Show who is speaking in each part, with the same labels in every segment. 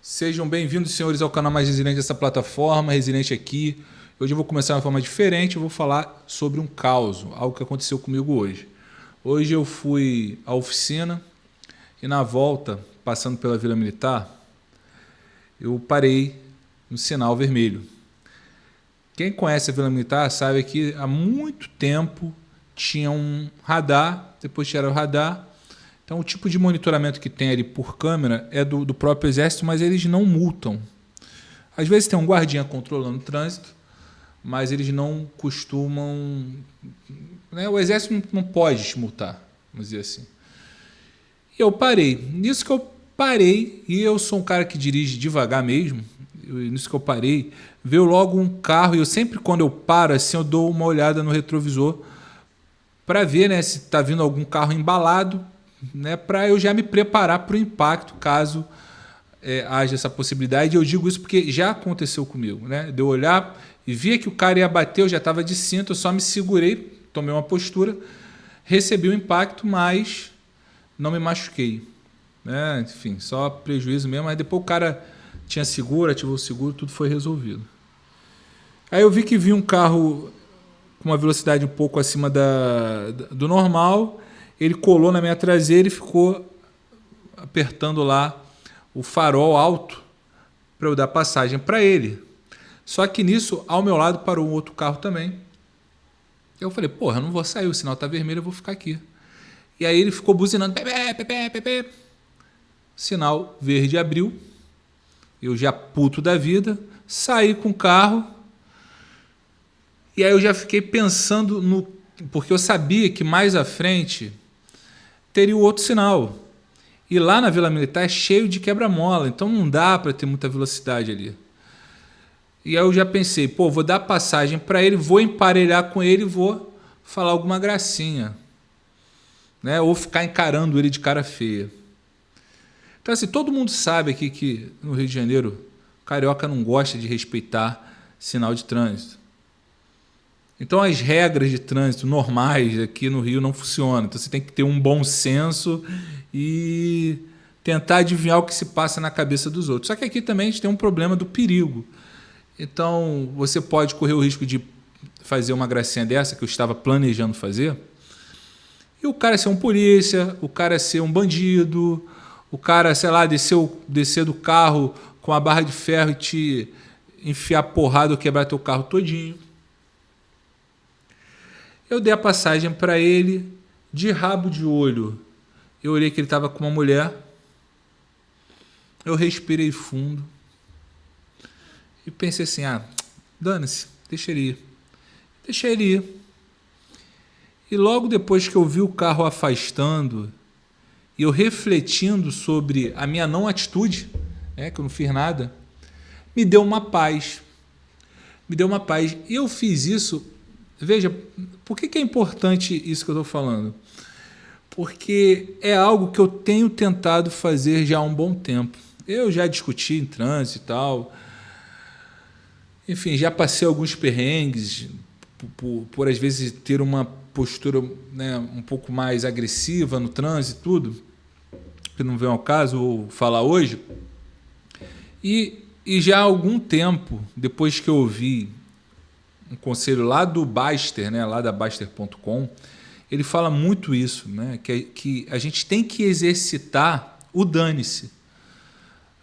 Speaker 1: Sejam bem-vindos, senhores, ao canal mais resiliente dessa plataforma, Resiliente aqui. Hoje eu vou começar de uma forma diferente, eu vou falar sobre um caos, algo que aconteceu comigo hoje. Hoje eu fui à oficina e na volta, passando pela Vila Militar, eu parei no sinal vermelho. Quem conhece a Vila Militar sabe que há muito tempo tinha um radar, depois tiraram o radar. Então, o tipo de monitoramento que tem ali por câmera é do próprio Exército, mas eles não multam. Às vezes tem um guardinha controlando o trânsito, mas eles não costumam... Né? O Exército não pode te multar, vamos dizer assim. E eu parei. Nisso que eu parei, e eu sou um cara que dirige devagar mesmo, nisso que eu parei, veio logo um carro, e eu sempre quando eu paro assim, eu dou uma olhada no retrovisor para ver, né, se está vindo algum carro embalado, né, para eu já me preparar para o impacto caso haja essa possibilidade. Eu digo isso porque já aconteceu comigo, né? De eu olhar e via que o cara ia bater, eu já estava de cinto, eu só me segurei, tomei uma postura, recebi o impacto, mas não me machuquei, né? Enfim, só prejuízo mesmo. Mas depois o cara tinha seguro, ativou o seguro, tudo foi resolvido. Aí eu vi que vinha um carro com uma velocidade um pouco acima do normal. Ele colou na minha traseira e ficou apertando lá o farol alto para eu dar passagem para ele. Só que nisso, ao meu lado, parou um outro carro também. Eu falei, porra, eu não vou sair, o sinal está vermelho, eu vou ficar aqui. E aí ele ficou buzinando, pepe, pepe, pepe. Sinal verde abriu. Eu já puto da vida, saí com o carro. E aí eu já fiquei pensando no... Porque eu sabia que mais à frente teria o outro sinal. E lá na Vila Militar é cheio de quebra-mola, então não dá para ter muita velocidade ali. E aí eu já pensei, pô, vou dar passagem para ele, vou emparelhar com ele e vou falar alguma gracinha, né? Ou ficar encarando ele de cara feia. Então assim, todo mundo sabe aqui que no Rio de Janeiro, o carioca não gosta de respeitar sinal de trânsito. Então as regras de trânsito normais aqui no Rio não funcionam. Então você tem que ter um bom senso e tentar adivinhar o que se passa na cabeça dos outros. Só que aqui também a gente tem um problema do perigo. Então você pode correr o risco de fazer uma gracinha dessa que eu estava planejando fazer, e o cara ser um polícia, o cara ser um bandido, o cara, sei lá, descer do carro com a barra de ferro e te enfiar porrada ou quebrar teu carro todinho. Eu dei a passagem para ele, de rabo de olho. Eu olhei que ele estava com uma mulher. Eu respirei fundo. E pensei assim, dane-se, deixa ele ir. Deixei ele ir. E logo depois que eu vi o carro afastando, e eu refletindo sobre a minha não atitude, né, que eu não fiz nada, me deu uma paz. Me deu uma paz. E eu fiz isso... Veja, por que é importante isso que eu estou falando? Porque é algo que eu tenho tentado fazer já há um bom tempo. Eu já discuti em trânsito e tal. Enfim, já passei alguns perrengues por às vezes ter uma postura, né, um pouco mais agressiva no trânsito e tudo, que não vem ao caso ou falar hoje. E já há algum tempo, depois que eu ouvi um conselho lá do Baster, né, lá da Baster.com, ele fala muito isso, né, que a gente tem que exercitar o dane-se.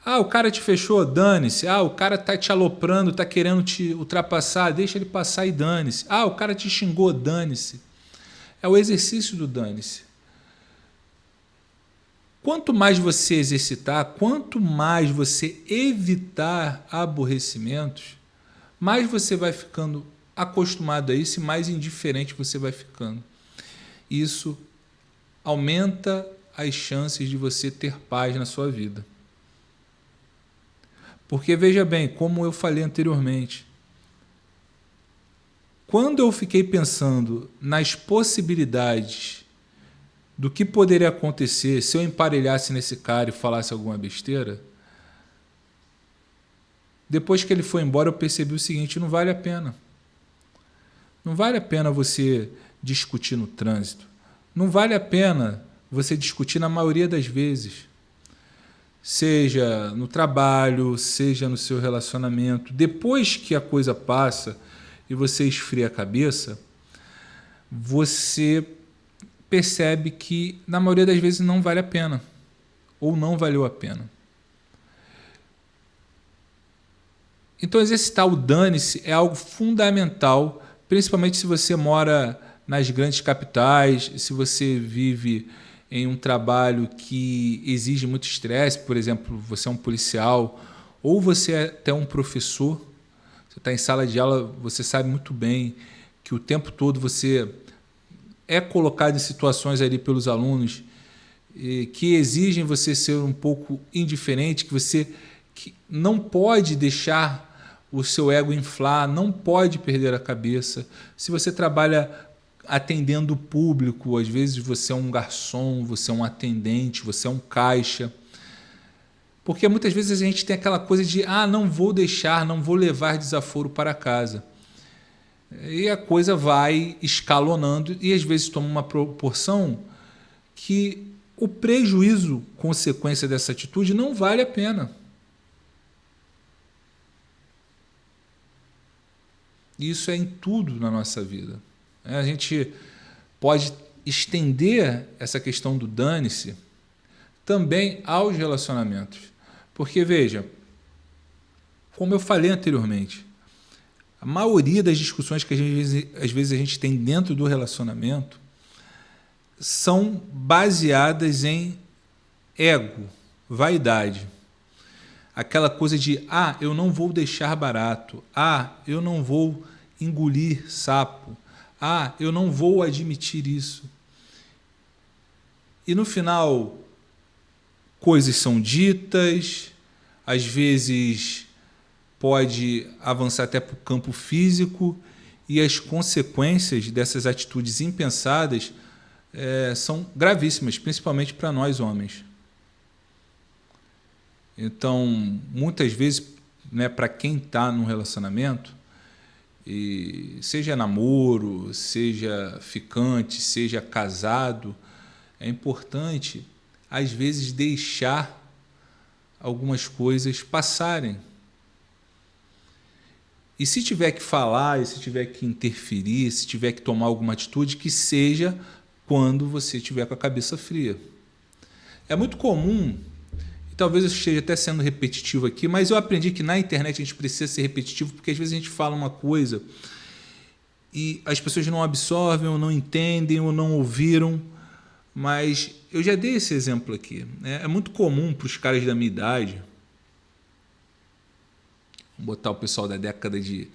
Speaker 1: O cara te fechou, dane-se. O cara tá te aloprando, tá querendo te ultrapassar, deixa ele passar e dane-se. O cara te xingou, dane-se. É o exercício do dane-se. Quanto mais você exercitar, quanto mais você evitar aborrecimentos, mais você vai ficando acostumado a isso e mais indiferente você vai ficando. Isso aumenta as chances de você ter paz na sua vida. Porque, veja bem, como eu falei anteriormente, quando eu fiquei pensando nas possibilidades do que poderia acontecer se eu emparelhasse nesse cara e falasse alguma besteira, depois que ele foi embora eu percebi o seguinte, não vale a pena. Não vale a pena você discutir no trânsito. Não vale a pena você discutir na maioria das vezes. seja no trabalho, seja no seu relacionamento, depois que a coisa passa e você esfria a cabeça, você percebe que, na maioria das vezes, não vale a pena, ou não valeu a pena. Então, exercitar o dane-se é algo fundamental, principalmente se você mora nas grandes capitais, se você vive em um trabalho que exige muito estresse, por exemplo, você é um policial, ou você é até um professor, você está em sala de aula, você sabe muito bem que o tempo todo você é colocado em situações ali pelos alunos que exigem você ser um pouco indiferente, que você que não pode deixar o seu ego inflar, não pode perder a cabeça. Se você trabalha atendendo o público, às vezes você é um garçom, você é um atendente, você é um caixa. Porque muitas vezes a gente tem aquela coisa de não vou deixar, não vou levar desaforo para casa. E a coisa vai escalonando e às vezes toma uma proporção que o prejuízo consequência dessa atitude não vale a pena. Isso é em tudo na nossa vida. A gente pode estender essa questão do dane-se também aos relacionamentos. Porque, veja, como eu falei anteriormente, a maioria das discussões que às vezes a gente tem dentro do relacionamento são baseadas em ego, vaidade. Aquela coisa de, eu não vou deixar barato, eu não vou engolir sapo, eu não vou admitir isso. E no final, coisas são ditas, às vezes pode avançar até para o campo físico, e as consequências dessas atitudes impensadas são gravíssimas, principalmente para nós homens. Então, muitas vezes, para quem está num relacionamento, e seja namoro, seja ficante, seja casado, é importante, às vezes, deixar algumas coisas passarem. E se tiver que falar, e se tiver que interferir, se tiver que tomar alguma atitude, que seja quando você estiver com a cabeça fria. É muito comum, e talvez eu esteja até sendo repetitivo aqui, mas eu aprendi que na internet a gente precisa ser repetitivo, porque às vezes a gente fala uma coisa e as pessoas não absorvem, ou não entendem, ou não ouviram, mas eu já dei esse exemplo aqui. É muito comum para os caras da minha idade, vou botar o pessoal da década de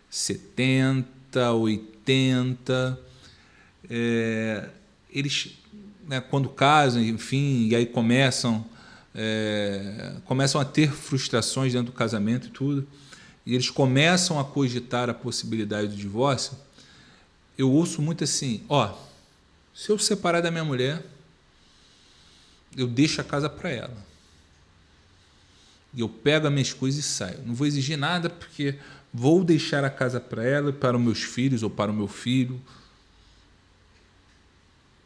Speaker 1: 70, 80, eles, quando casam, enfim, e aí começam a ter frustrações dentro do casamento e tudo, e eles começam a cogitar a possibilidade do divórcio. Eu ouço muito assim, se eu separar da minha mulher, eu deixo a casa para ela. E eu pego as minhas coisas e saio. Não vou exigir nada, porque vou deixar a casa para ela, para os meus filhos ou para o meu filho.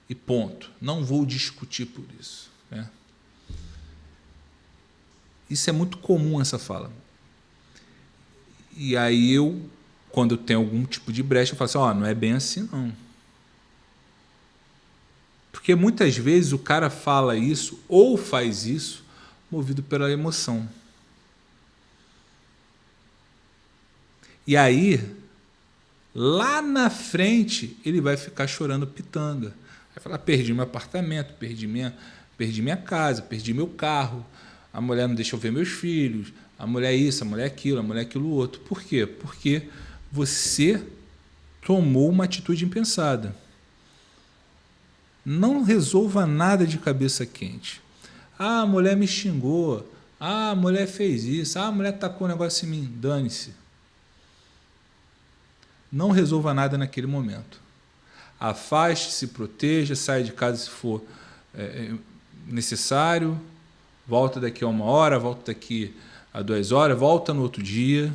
Speaker 1: E ponto. Não vou discutir por isso. Isso é muito comum, essa fala. E aí eu, quando eu tenho algum tipo de brecha, eu falo assim, não é bem assim não. Porque muitas vezes o cara fala isso ou faz isso movido pela emoção. E aí, lá na frente, ele vai ficar chorando pitanga. Vai falar, perdi meu apartamento, perdi minha casa, perdi meu carro, a mulher não deixa eu ver meus filhos, a mulher isso, a mulher aquilo outro. Por quê? Porque você tomou uma atitude impensada. Não resolva nada de cabeça quente. A mulher me xingou, a mulher fez isso, a mulher tacou um negócio em mim, dane-se. Não resolva nada naquele momento. Afaste, se proteja, saia de casa se for necessário, volta daqui a 1 hora, volta daqui a 2 horas, volta no outro dia.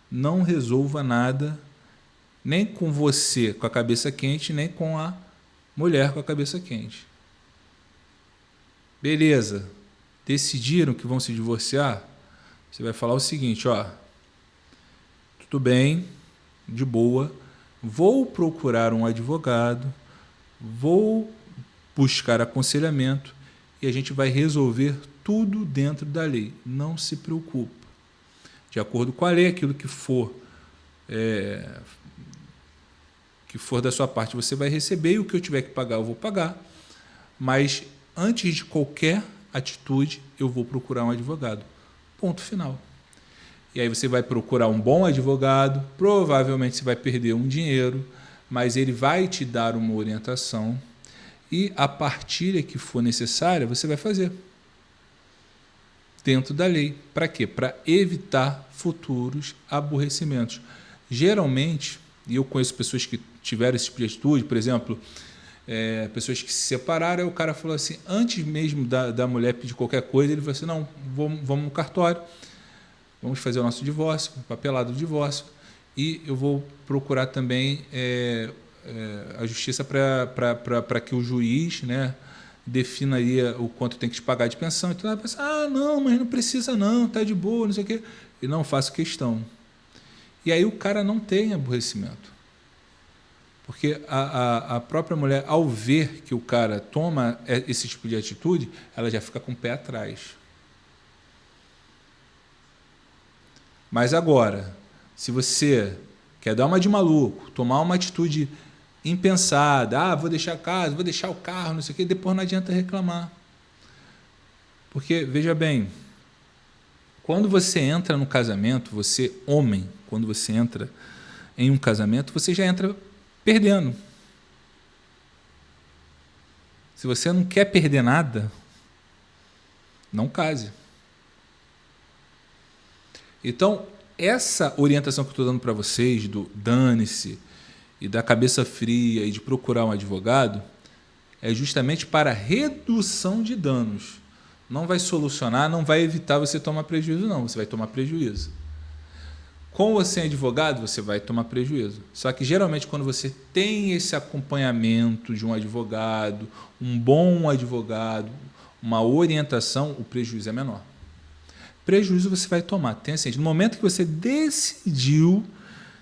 Speaker 1: Não resolva nada, nem com você com a cabeça quente, nem com a mulher com a cabeça quente. Beleza, decidiram que vão se divorciar, você vai falar o seguinte, ó, tudo bem, de boa, vou procurar um advogado, vou buscar aconselhamento e a gente vai resolver tudo dentro da lei. Não se preocupe. De acordo com a lei, aquilo que for da sua parte você vai receber, e o que eu tiver que pagar eu vou pagar. Mas antes de qualquer atitude eu vou procurar um advogado. Ponto final. E aí você vai procurar um bom advogado, provavelmente você vai perder um dinheiro, mas ele vai te dar uma orientação e a partilha que for necessária você vai fazer dentro da lei. Para quê? Para evitar futuros aborrecimentos. Geralmente, e eu conheço pessoas que tiveram esse tipo de atitude, por exemplo, pessoas que se separaram, aí o cara falou assim, antes mesmo da mulher pedir qualquer coisa, ele falou assim, não, vamos no cartório, vamos fazer o nosso divórcio, papelado do divórcio, e eu vou procurar também a justiça para que o juiz, né, defina aí o quanto tem que te pagar de pensão. Então ela pensa, não, mas não precisa não, tá de boa, não sei o quê. E não faço questão. E aí o cara não tem aborrecimento. Porque a própria mulher, ao ver que o cara toma esse tipo de atitude, ela já fica com o pé atrás. Mas agora, se você quer dar uma de maluco, tomar uma atitude impensada, vou deixar a casa, vou deixar o carro, não sei o quê, depois não adianta reclamar. Porque, veja bem, quando você entra no casamento, você, homem, quando você entra em um casamento, você já entra perdendo. Se você não quer perder nada, não case. Então, essa orientação que eu estou dando para vocês, do dane-se, e da cabeça fria, e de procurar um advogado, é justamente para redução de danos. Não vai solucionar, não vai evitar você tomar prejuízo, não. Você vai tomar prejuízo. Com você advogado, você vai tomar prejuízo. Só que, geralmente, quando você tem esse acompanhamento de um advogado, um bom advogado, uma orientação, o prejuízo é menor. Prejuízo você vai tomar. Tenha ciência. No momento que você decidiu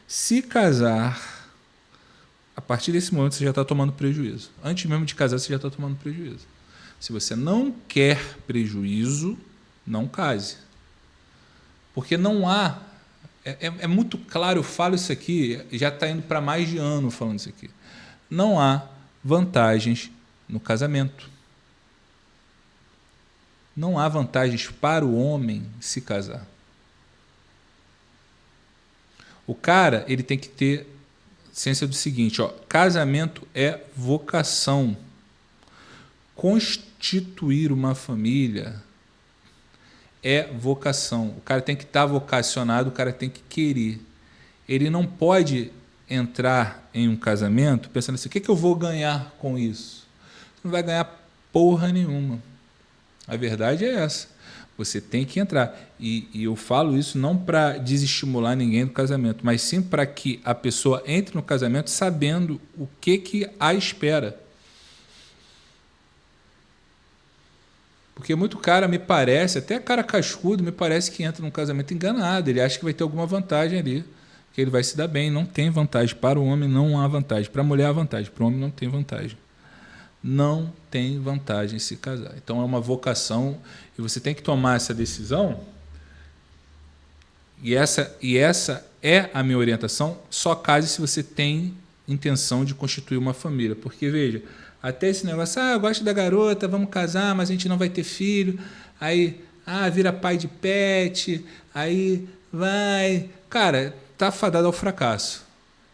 Speaker 1: se casar, a partir desse momento você já está tomando prejuízo. Antes mesmo de casar, você já está tomando prejuízo. Se você não quer prejuízo, não case. Porque não há... É muito claro, eu falo isso aqui, já está indo para mais de ano falando isso aqui. Não há vantagens no casamento. Não há vantagens para o homem se casar. O cara, ele tem que ter ciência do seguinte, casamento é vocação. Constituir uma família é vocação. O cara tem que estar vocacionado, o cara tem que querer. Ele não pode entrar em um casamento pensando assim, o que eu vou ganhar com isso? Você não vai ganhar porra nenhuma. A verdade é essa. Você tem que entrar. E eu falo isso não para desestimular ninguém do casamento, mas sim para que a pessoa entre no casamento sabendo o que a espera. Porque muito cara, me parece, até cara cascudo, me parece que entra num casamento enganado. Ele acha que vai ter alguma vantagem ali, que ele vai se dar bem. Não tem vantagem. Para o homem não há vantagem. Para a mulher há vantagem. Para o homem não tem vantagem. Não tem vantagem se casar. Então é uma vocação e você tem que tomar essa decisão. E essa é a minha orientação. Só case se você tem intenção de constituir uma família. Porque, veja, até esse negócio, eu gosto da garota, vamos casar, mas a gente não vai ter filho. Aí, vira pai de pet, aí vai... Cara, tá fadado ao fracasso.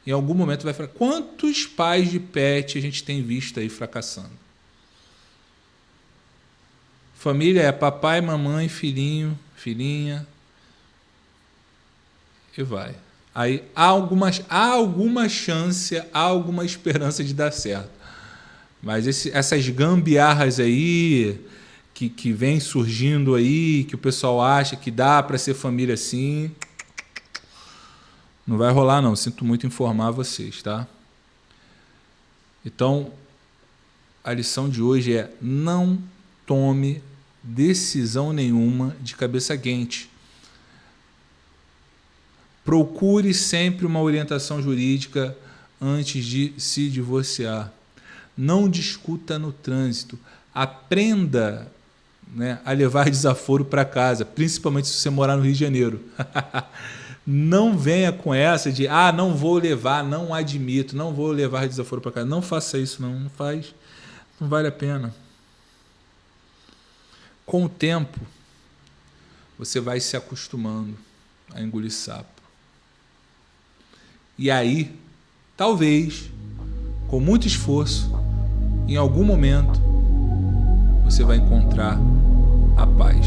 Speaker 1: Em algum momento vai fracassar. Quantos pais de pet a gente tem visto aí fracassando? Família é papai, mamãe, filhinho, filhinha. E vai. Aí há alguma chance, há alguma esperança de dar certo. Mas essas gambiarras aí que vem surgindo aí, que o pessoal acha que dá para ser família assim... Não vai rolar, não. Sinto muito informar vocês, tá? Então, a lição de hoje é: não tome decisão nenhuma de cabeça quente. Procure sempre uma orientação jurídica antes de se divorciar. Não discuta no trânsito. Aprenda, né, a levar desaforo para casa, principalmente se você morar no Rio de Janeiro. Não venha com essa de não vou levar, não admito, não vou levar desaforo para casa. Não faça isso, não faz, não vale a pena. Com o tempo, você vai se acostumando a engolir sapo. E aí, talvez, com muito esforço, em algum momento, você vai encontrar a paz.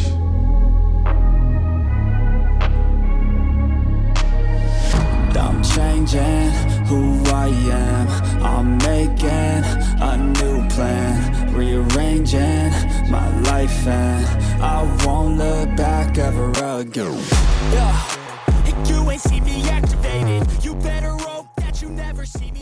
Speaker 2: I'm changing who I am. I'm making a new plan, rearranging my life, and I won't look back ever again. Yeah, you ain't see me activated. You better hope that you never see me.